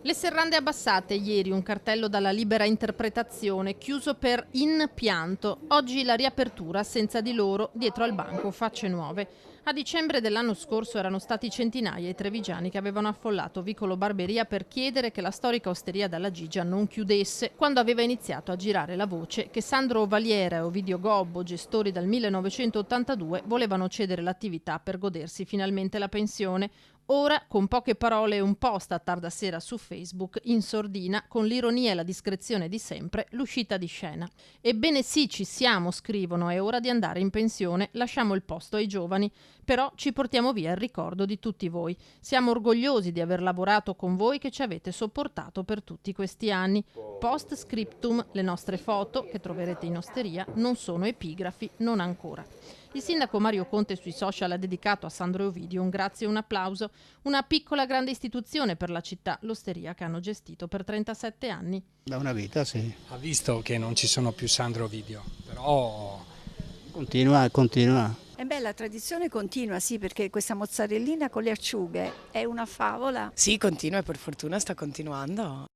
Le serrande abbassate, ieri un cartello dalla libera interpretazione, chiuso per in-pianto. Oggi la riapertura, senza di loro, dietro al banco, facce nuove. A dicembre dell'anno scorso erano stati centinaia i trevigiani che avevano affollato Vicolo Barberia per chiedere che la storica osteria dalla Gigia non chiudesse, quando aveva iniziato a girare la voce che Sandro Valiera e Ovidio Gobbo, gestori dal 1982, volevano cedere l'attività per godersi finalmente la pensione. Ora, con poche parole e un post a tarda sera su Facebook, in sordina, con l'ironia e la discrezione di sempre, l'uscita di scena. Ebbene sì, ci siamo, scrivono, è ora di andare in pensione, lasciamo il posto ai giovani, però ci portiamo via il ricordo di tutti voi. Siamo orgogliosi di aver lavorato con voi che ci avete sopportato per tutti questi anni. Post scriptum, le nostre foto, che troverete in osteria, non sono epigrafi, non ancora. Il sindaco Mario Conte sui social ha dedicato a Sandro e Ovidio un grazie e un applauso, una piccola grande istituzione per la città, l'osteria che hanno gestito per 37 anni. Da una vita, sì. Ha visto che non ci sono più Sandro e Ovidio, però Continua. La tradizione continua, sì, perché questa mozzarellina con le acciughe è una favola. Sì, continua e per fortuna sta continuando.